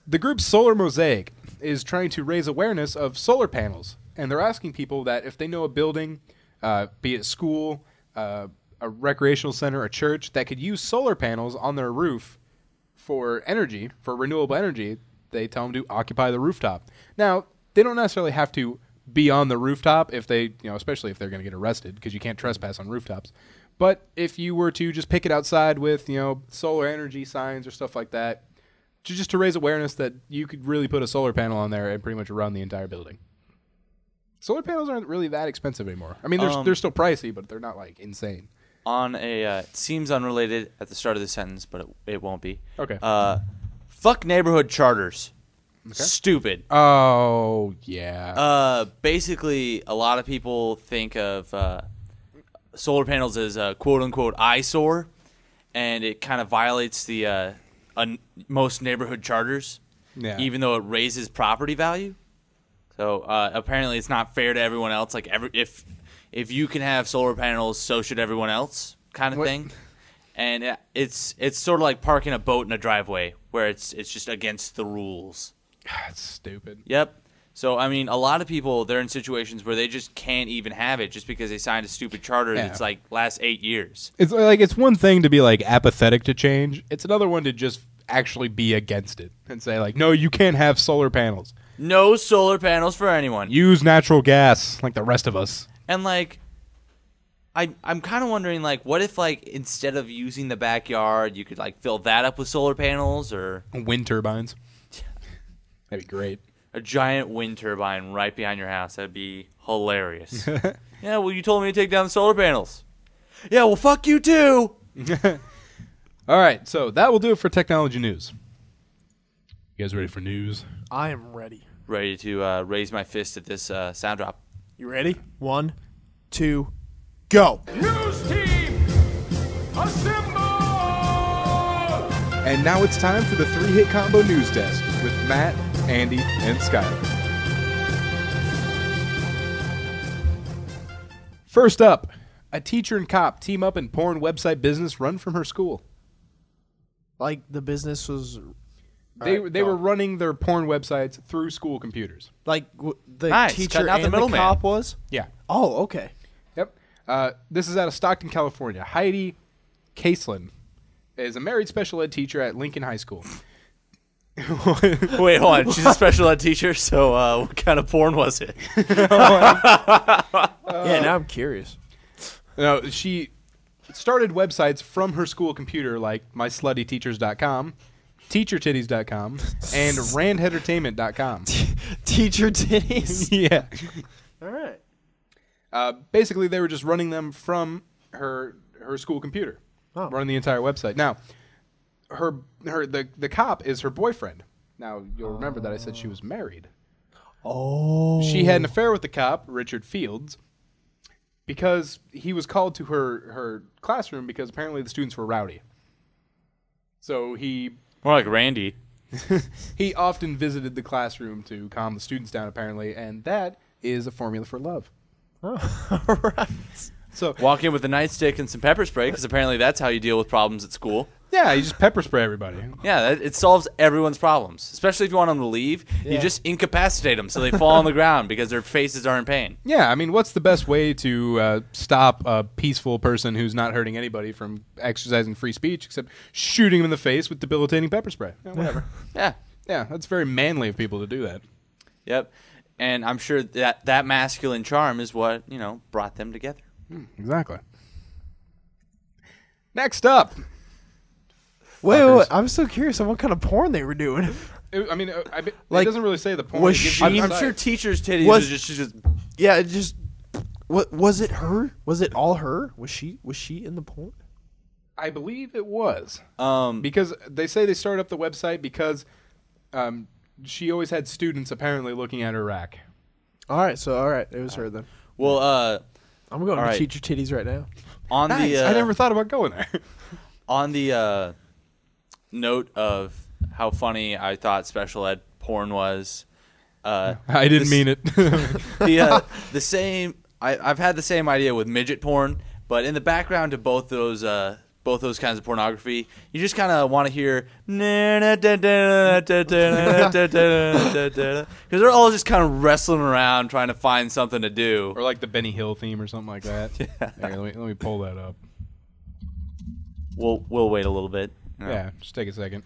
The group Solar Mosaic is trying to raise awareness of solar panels, and they're asking people that if they know a building, be it a school, a recreational center, a church, that could use solar panels on their roof for energy, for renewable energy, they tell them to occupy the rooftop. Now, they don't necessarily have to be on the rooftop if they, especially if they're going to get arrested, because you can't trespass on rooftops. But if you were to just pick it outside with, solar energy signs or stuff like that, just to raise awareness that you could really put a solar panel on there and pretty much run the entire building. Solar panels aren't really that expensive anymore. I mean, they're still pricey, but they're not, like, insane. On a, it seems unrelated at the start of the sentence, but it won't be. Okay. Fuck neighborhood charters. Okay. Stupid. Oh, yeah. Basically, a lot of people think of solar panels as a quote-unquote eyesore, and it kind of violates the most neighborhood charters, even though it raises property value. So apparently it's not fair to everyone else. Like if you can have solar panels, so should everyone else, kind of thing. And it's sort of like parking a boat in a driveway, where it's just against the rules. That's stupid. Yep. So, I mean, a lot of people, they're in situations where they just can't even have it just because they signed a stupid charter that's like last 8 years. It's like, it's one thing to be like apathetic to change. It's another one to just actually be against it and say like, no, you can't have solar panels. No solar panels for anyone. Use natural gas like the rest of us. And like, I'm kind of wondering like, what if like instead of using the backyard, you could like fill that up with solar panels or wind turbines? That'd be great. A giant wind turbine right behind your house. That'd be hilarious. Yeah, well, you told me to take down the solar panels. Yeah, well, fuck you too. All right, so that will do it for technology news. You guys ready for news? I am ready. Ready to raise my fist at this sound drop. You ready? 1, 2, go. News team, assemble! And now it's time for the 3-hit combo news test with Matt, Andy, and Skyler. First up, a teacher and cop team up in porn website business run from her school. Like the business was. They were running their porn websites through school computers. Like the Nice, teacher cutting out and the middleman. cop was? Yeah. Oh, okay. Yep. This is out of Stockton, California. Heidi Caselin is a married special ed teacher at Lincoln High School. Wait, hold on. She's a special ed teacher, so what kind of porn was it? Yeah, now I'm curious. No, she started websites from her school computer like mysluttyteachers.com, teachertitties.com, and randheadertainment.com. Teacher titties? Yeah. All right. Basically, they were just running them from her school computer, running the entire website. Now, the cop is her boyfriend. Now, you'll remember that I said she was married. Oh. She had an affair with the cop, Richard Fields, because he was called to her classroom because apparently the students were rowdy. So he More like Randy. he often visited the classroom to calm the students down, apparently, and that is a formula for love. Oh, all right. So Walk in with a nightstick and some pepper spray, because apparently that's how you deal with problems at school. yeah, you just pepper spray everybody. Yeah, it solves everyone's problems. Especially if you want them to leave, you just incapacitate them so they fall on the ground because their faces are in pain. Yeah, I mean, what's the best way to stop a peaceful person who's not hurting anybody from exercising free speech except shooting them in the face with debilitating pepper spray? Yeah, whatever. Yeah. Yeah, that's very manly of people to do that. Yep. And I'm sure that masculine charm is what, brought them together. Exactly. Next up. Wait, I'm so curious on what kind of porn they were doing. It Like, doesn't really say the point. was It gives she- you I'm insight. sure teachers' titties Was- was just Yeah, it just was it her? Was it all her? Was she in the porn? I believe it was. um Because they say they started up the website because she always had students apparently looking at her rack. All right, it was her then. well I'm going all to right. teacher titties right now. on Nice. the I never thought about going there. on the note of how funny I thought special ed porn was, I didn't mean it. the same. I've had the same idea with midget porn, but in the background to both those kinds of pornography, you just kind of want to hear because they're all just kind of wrestling around trying to find something to do. Or like the Benny Hill theme or something like that. Yeah. Here, let me pull that up. We'll wait a little bit. Yeah, just take a second.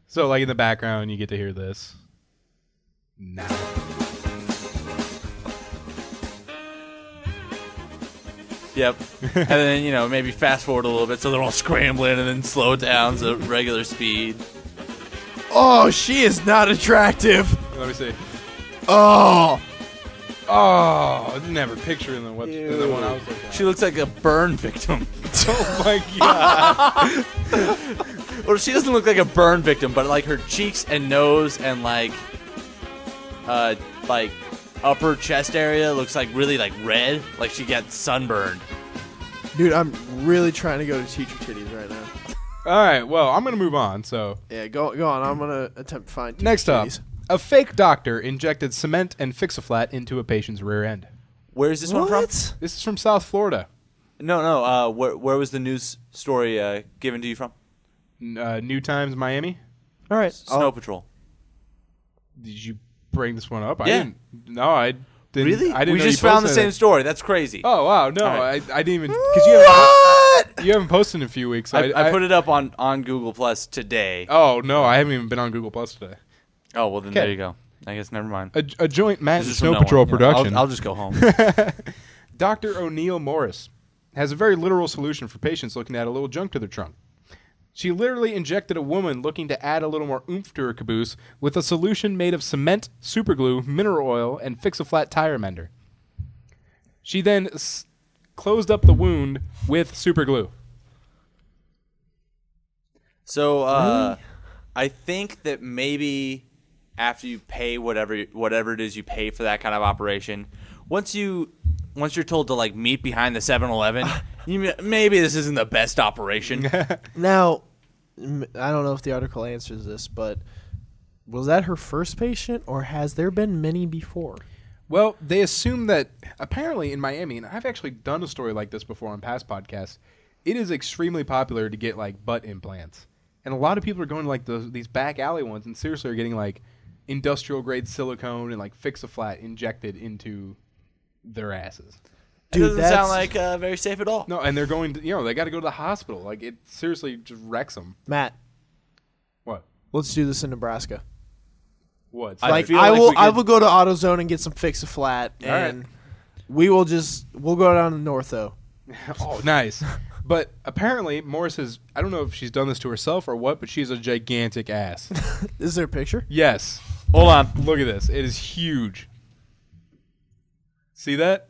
So like in the background, you get to hear this. Now. Yep. And then, maybe fast forward a little bit so they're all scrambling and then slow it down to regular speed. Oh, she is not attractive. Let me see. Oh, Oh, never picturing the one I was looking at. She looks like a burn victim. Oh my god. Or she doesn't look like a burn victim, but like her cheeks and nose and like upper chest area looks like really like red, like she got sunburned. dude, I'm really trying to go to teacher titties right now. All right, well, I'm going to move on. So Yeah, go on. I'm gonna attempt to find teacher next up, titties. a fake doctor injected cement and Fix-A-Flat into a patient's rear end. Where is this one from? This is from South Florida. No. Where was the news story given to you from? New Times, Miami. All right, Snow Patrol. Did you bring this one up? Yeah. I didn't. No, I didn't. Really? I didn't We know you just found the posted same it. story. That's crazy. Oh wow, no, All right. I didn't even because you haven't posted in a few weeks. So I put it up on Google Plus today. Oh no, I haven't even been on Google Plus today. Oh, well, then Okay. there you go. I guess never mind. A joint Matt This and is from Snow no Patrol one. Yeah, production. I'll just go home. Dr. O'Neill Morris has a very literal solution for patients looking to add a little junk to their trunk. She literally injected a woman looking to add a little more oomph to her caboose with a solution made of cement, superglue, mineral oil, and Fix-A-Flat tire mender. She then closed up the wound with superglue. So I think that maybe after you pay whatever it is you pay for that kind of operation, once you're told to like meet behind the 7-Eleven, maybe this isn't the best operation. Now, I don't know if the article answers this, but was that her first patient, or has there been many before? Well, they assume that apparently in Miami, and I've actually done a story like this before on past podcasts, it is extremely popular to get like butt implants. And a lot of people are going to like these back alley ones and seriously are getting like industrial grade silicone and like Fix-A-Flat injected into their asses. Dude, doesn't sound like very safe at all. No, and they're going to, they got to go to the hospital. Like, it seriously just wrecks them. Matt. What? Let's do this in Nebraska. What? I will go to AutoZone and get some Fix-A-Flat, and we'll go down to Northo. Oh, nice. But apparently, Morris has, I don't know if she's done this to herself or what, but she has a gigantic ass. Is there a picture? Yes. Hold on. Look at this. It is huge. See that?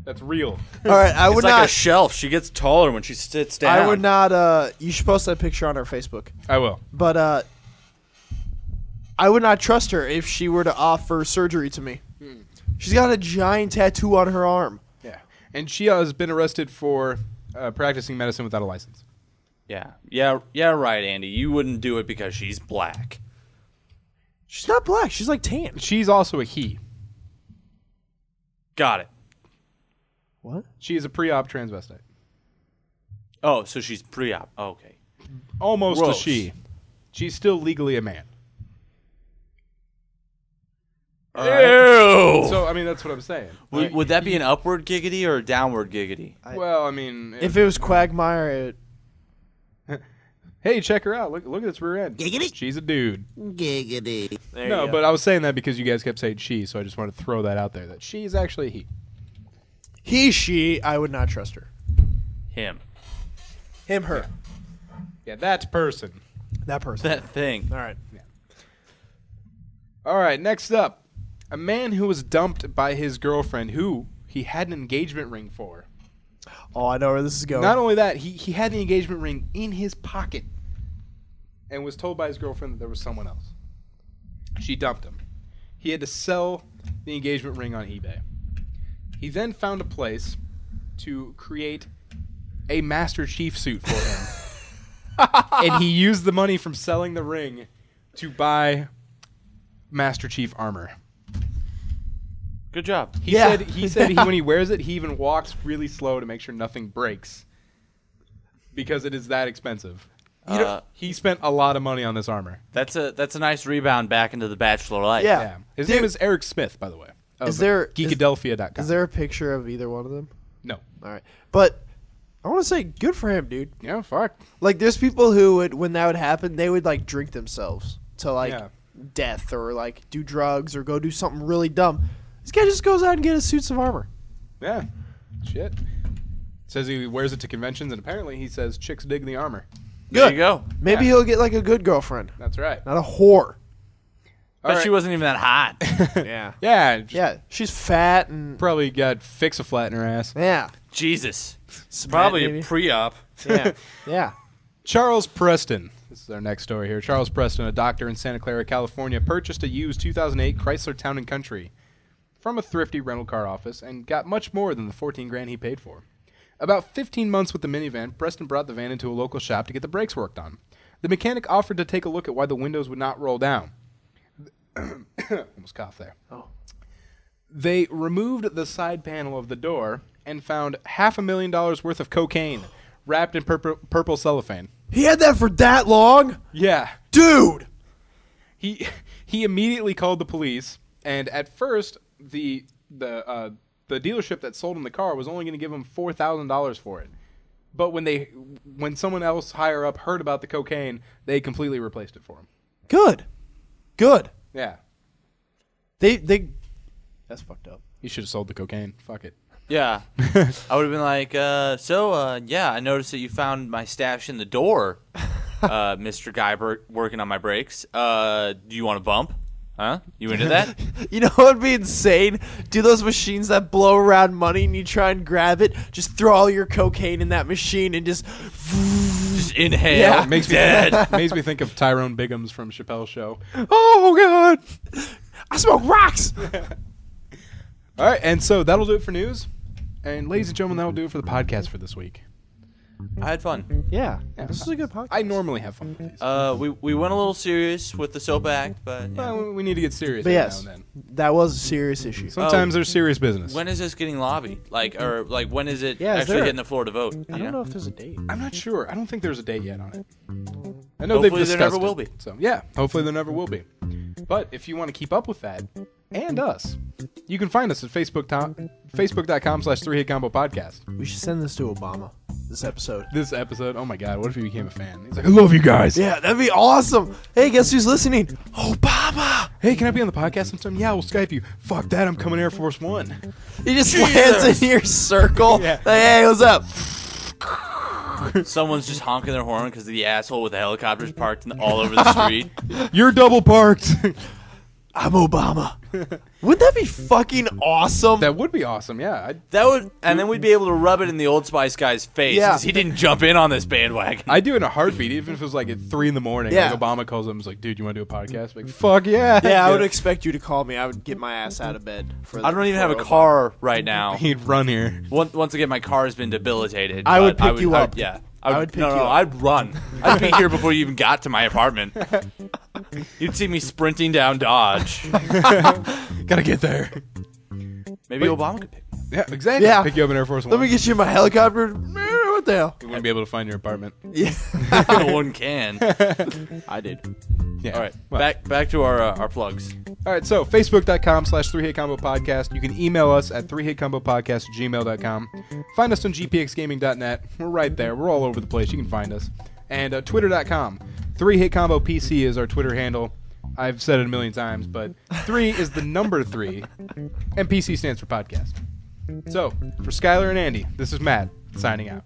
That's real. All right, I would it's like a shelf. She gets taller when she sits down. I would not. You should post that picture on our Facebook. I will. But I would not trust her if she were to offer surgery to me. She's got a giant tattoo on her arm. Yeah, and she has been arrested for practicing medicine without a license. Yeah, right, Andy. You wouldn't do it because she's black. She's not black. She's like tan. She's also a he. Got it. What? She is a pre-op transvestite. Oh, so she's pre-op. Oh, okay. Almost Gross. a she. She's still legally a man. Ew. So, I mean, that's what I'm saying. Would that be an upward giggity or a downward giggity? Well, I mean... If it was Quagmire, Hey, check her out. Look at this rear end. Giggity. She's a dude. Giggity. No, but I was saying that because you guys kept saying she, so I just wanted to throw that out there, that she is actually a he. she, I would not trust her. Him. Him, her. Yeah, that person. That person. That thing. All right. Yeah. All right, next up. A man who was dumped by his girlfriend who he had an engagement ring for. Oh, I know where this is going. Not only that, he had the engagement ring in his pocket and was told by his girlfriend that there was someone else. She dumped him. He had to sell the engagement ring on eBay. He then found a place to create a Master Chief suit for him. And he used the money from selling the ring to buy Master Chief armor. Good job. He said when he wears it, he even walks really slow to make sure nothing breaks because it is that expensive. He spent a lot of money on this armor. That's a nice rebound back into the bachelor life. Yeah. His name is Eric Smith, by the way. Is there Geekadelphia.com. Is there a picture of either one of them? No. All right. But I want to say good for him, dude. Yeah, fuck. Like, there's people who would, when that would happen, they would, like, drink themselves to, death or, like, do drugs or go do something really dumb. This guy just goes out and gets suits of armor. Yeah. Shit. Says he wears it to conventions, and apparently he says chicks dig the armor. Good. There you go. Maybe he'll get, like, a good girlfriend. That's right. Not a whore. But she wasn't even that hot. Yeah. Yeah. She's fat and... Probably got Fix-A-Flat in her ass. Yeah. Jesus. Probably a pre-op. Yeah. Yeah. Charles Preston. This is our next story here. Charles Preston, a doctor in Santa Clara, California, purchased a used 2008 Chrysler Town & Country from a thrifty rental car office and got much more than the $14,000 he paid for. About 15 months with the minivan, Preston brought the van into a local shop to get the brakes worked on. The mechanic offered to take a look at why the windows would not roll down. Almost coughed there. Oh. They removed the side panel of the door and found $500,000 worth of cocaine wrapped in purple cellophane. He had that for that long? Yeah. Dude! He immediately called the police, and at first, the dealership that sold him the car was only going to give him $4,000 for it. But when someone else higher up heard about the cocaine, they completely replaced it for him. Good. Yeah. They that's fucked up. He should have sold the cocaine. Fuck it. Yeah. I would have been like, I noticed that you found my stash in the door, Mr. Guy working on my brakes. Do you want a bump? Huh? You into that? You know what would be insane? Do those machines that blow around money and you try and grab it, just throw all your cocaine in that machine and just inhale. Yeah. Makes me think of Tyrone Biggums from Chappelle's Show. Oh, God. I smoke rocks. All right, and so that'll do it for news. And ladies and gentlemen, that'll do it for the podcast for this week. I had fun. Yeah. This is a good podcast. I normally have fun with these. We went a little serious with the soap act, but Well, we need to get serious But every yes, now and then. that was a serious issue. Sometimes there's serious business. when is this getting lobbied? When is it Yeah, is actually there- hitting the floor to vote? I don't know if there's a date. I'm not sure. I don't think there's a date yet on it. I know Hopefully they've there discussed never will it. be. So yeah, hopefully there never will be. But if you want to keep up with that and us, you can find us at facebook.com/3hitcombo podcast. We should send this to Obama. This episode. This episode, oh my god, what if he became a fan? He's like, I love you guys. Yeah, that'd be awesome. Hey, guess who's listening? Obama. Hey, can I be on the podcast sometime? Yeah, we'll Skype you. Fuck that, I'm coming Air Force One. He just lands in your circle. Yeah. Like, hey, what's up? Someone's just honking their horn because the asshole with the helicopters parked all over the street. You're double parked. I'm Obama. Wouldn't that be fucking awesome? That would be awesome, yeah. That would, and then we'd be able to rub it in the Old Spice guy's face Yeah. because he didn't jump in on this bandwagon. I'd do it in a heartbeat, even if it was like at 3 in the morning. Yeah. Like Obama calls him, he's like, dude, you want to do a podcast? I'm like, fuck yeah. Yeah, I would expect you to call me. I would get my ass out of bed. I don't even have a car right now. He'd run here. Once again, my car has been debilitated. I would but pick you up. Yeah. I would pick you up. I'd run. I'd be here before you even got to my apartment. You'd see me sprinting down Dodge. Gotta get there. Maybe Obama could pick me. Yeah, exactly. Yeah. Pick you up in Air Force One. Let me get you in my helicopter. What the hell? You wouldn't be able to find your apartment. Yeah. No one can. I did. Yeah. All right, Well, back to our plugs. All right, so facebook.com/3hitcombo podcast. You can email us at 3hitcombopodcast@gmail.com. Find us on gpxgaming.net. We're right there. We're all over the place. You can find us. And twitter.com. 3hitcombopc is our Twitter handle. I've said it a million times, but 3 is the number 3, and PC stands for podcast. So, for Skylar and Andy, this is Matt, signing out.